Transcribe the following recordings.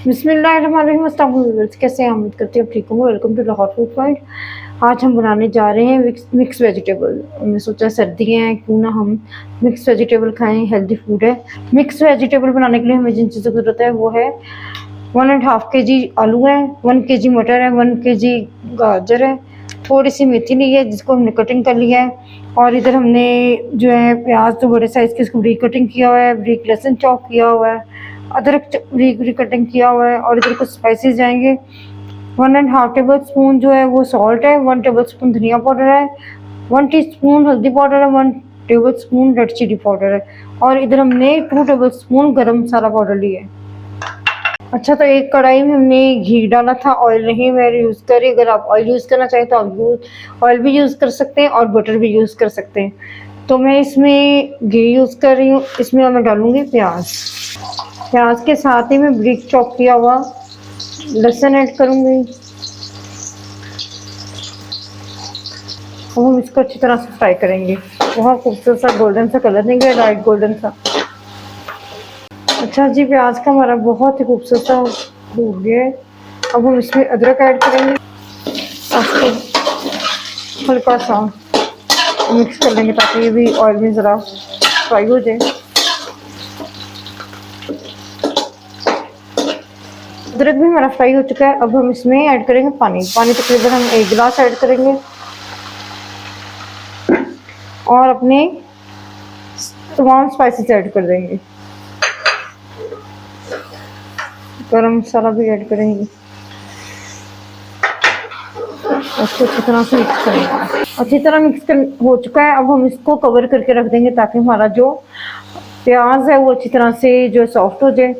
बिस्मिल्लाहिर्रहमानिर्रहीम। अस्सलाम वालेकुम। कैसे हैं? उम्मीद करती हूँ ठीक होंगे। Welcome to Lahore food point. आज हम बनाने जा रहे हैं मिक्स वेजिटेबल। हमने सोचा सर्दी हैं, क्यों ना हम मिक्स वेजिटेबल खाएं, हेल्दी फूड है। मिक्स वेजिटेबल बनाने के लिए हमें जिन चीज़ों की ज़रूरत है वो है 1.5 kg आलू है, 1 kg मटर है, 1 kg गाजर है, थोड़ी सी मेथी ली है जिसको हमने कटिंग कर लिया है, और इधर हमने जो है प्याज तो बड़े साइज़ की उसको ब्रीक कटिंग किया हुआ है, ब्रीक लहसुन चॉप किया हुआ है, अदरक ब्रीक ब्रीक कटिंग किया हुआ है, और इधर कुछ स्पाइसेस जाएंगे। 1.5 टेबल स्पून जो है वो सॉल्ट है, 1 टेबल स्पून धनिया पाउडर है, 1 टीस्पून हल्दी पाउडर है, 1 tablespoon red chili powder है, और इधर हमने 2 टेबल स्पून गरम मसाला पाउडर लिया है। अच्छा, तो एक कढ़ाई में हमने घी डाला था, ऑयल नहीं मैं यूज़ करी। अगर आप ऑयल यूज़ करना चाहें तो आप ऑयल भी यूज़ कर सकते हैं और बटर भी यूज़ कर सकते हैं। तो मैं इसमें घी यूज़ कर रही हूँ। इसमें मैं डालूँगी प्याज। प्याज के साथ ही मैं ब्रीक चॉप किया हुआ लहसुन ऐड करूँगी। हम इसको अच्छी तरह से फ्राई करेंगे। बहुत खूबसूरत सा गोल्डन सा कलर देंगे, लाइट गोल्डन सा। अच्छा जी, प्याज का हमारा बहुत ही खूबसूरत सा हो गया है। अब हम इसमें अदरक ऐड करेंगे, उसको हल्का सा मिक्स कर लेंगे ताकि ये भी ऑयल में ज़रा फ्राई हो जाए। अदरक भी हमारा फ्राई हो चुका है। अब हम इसमें ऐड करेंगे पानी तकरीबन हम 1 गिलास ऐड करेंगे, और अपने तमाम स्पाइसेस ऐड कर देंगे। गरम मसाला भी ऐड करेंगे, उसको अच्छी तरह से मिक्स करेंगे। अच्छी तरह हो चुका है। अब हम इसको कवर करके रख देंगे ताकि हमारा जो प्याज है वो अच्छी तरह से जो सॉफ्ट हो जाए।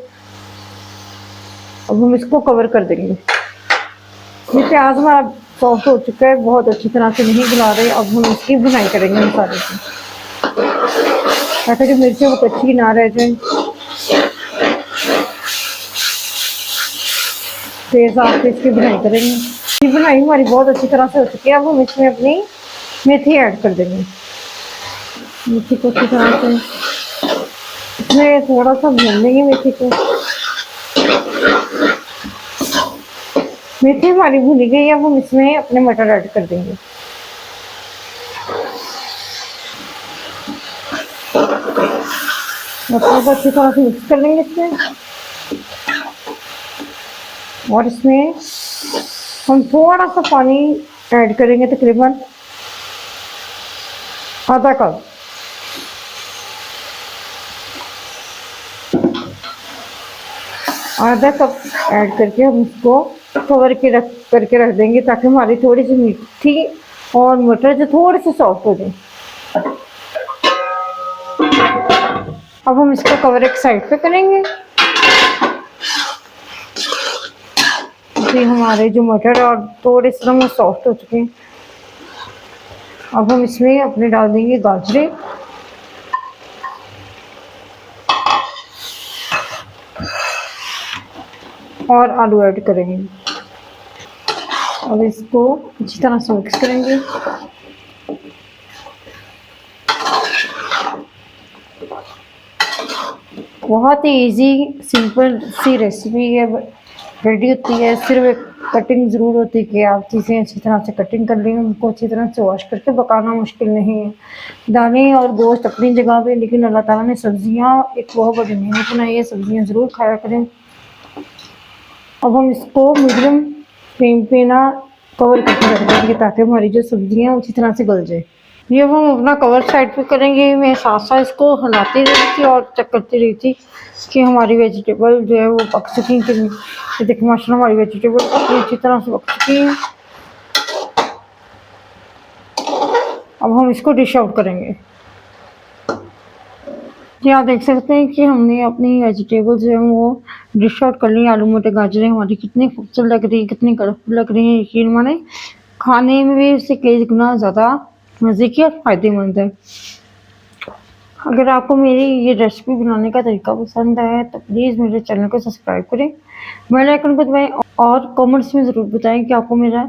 अब हम इसको कवर कर देंगे। ये प्याज हमारा सॉफ्ट हो चुका है, बहुत अच्छी तरह से नहीं गला रहे। अब हम इसकी भुनाई करेंगे मसाले की, ताकि जो मिर्ची वो कच्ची ना रह जाए। तेज आंच पे इसकी भुनाई करेंगे। ये भुनाई हमारी बहुत अच्छी तरह से हो चुकी है। अब हम इसमें अपनी मेथी ऐड कर देंगे। मेथी को अच्छी तरह से इसमें थोड़ा सा भून देंगे मेथी को। मेथी हमारी भुनी गई है। अब हम इसमें अपने मटर ऐड कर देंगे। मटर को अच्छी तरह से मिक्स कर लेंगे इसमें, और इसमें हम थोड़ा सा पानी ऐड करेंगे, तकरीबन आधा कप। आधा कप ऐड करके हम इसको कवर करके रख देंगे ताकि हमारी थोड़ी सी मीठी और मटर जो थोड़े से सॉफ्ट हो जाए। अब हम इसको कवर एक साइड पे करेंगे। हमारे जो मटर और थोड़े से वो सॉफ्ट हो चुके हैं। अब हम इसमें अपने डाल देंगे गाजरें, और आलू ऐड करेंगे। अब इसको अच्छी तरह से मिक्स करेंगे। बहुत ही इजी सिंपल सी रेसिपी है, रेडी होती है। सिर्फ एक कटिंग ज़रूर होती है कि आप चीज़ें अच्छी तरह से कटिंग कर लें, उनको अच्छी तरह से वॉश करके पकाना मुश्किल नहीं है। दाने और गोश्त अपनी जगह पे, लेकिन अल्लाह ताला ने सब्जियां एक बहुत बड़ी मेहनत बनाई है। सब्जियां ज़रूर खाया करें। अब हम इसको मीडियम फ्लेम पे ना कवर करके रख देंगे ताकि हमारी जो सब्जियां अच्छी तरह से गल जाए। ये हम अपना कवर साइड पे करेंगे। मैं साथ साथ इसको हिलाती रही थी और चेक करती रही थी कि हमारी वेजिटेबल जो है वो पक चुकी कि नहीं। देखिए माशाल्लाह हमारी वेजिटेबल काफ़ी अच्छी तरह से पक चुकी है। अब हम इसको डिश आउट करेंगे। जी, आप देख सकते हैं कि हमने अपनी वेजिटेबल्स जो है वो डिश आउट कर ली। आलू मटर गाजरें हमारी कितनी खूबसूरत लग रही है, कितनी कलरफुल लग रही है। यकीन माने खाने में भी इससे कई गुना ज़्यादा मज़े की और फ़ायदेमंद है। अगर आपको मेरी ये रेसिपी बनाने का तरीका पसंद आया तो प्लीज़ मेरे चैनल को सब्सक्राइब करें, बेल आइकन को दबाएं, और कमेंट्स में ज़रूर बताएं कि आपको मेरा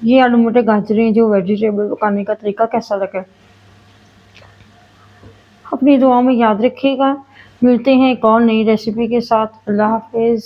ये आलू मटर गाजरें जो वेजिटेबल पकाने का तरीका कैसा लगा। अपनी दुआ में याद रखिएगा। मिलते हैं एक और नई रेसिपी के साथ। अल्लाह हाफिज़।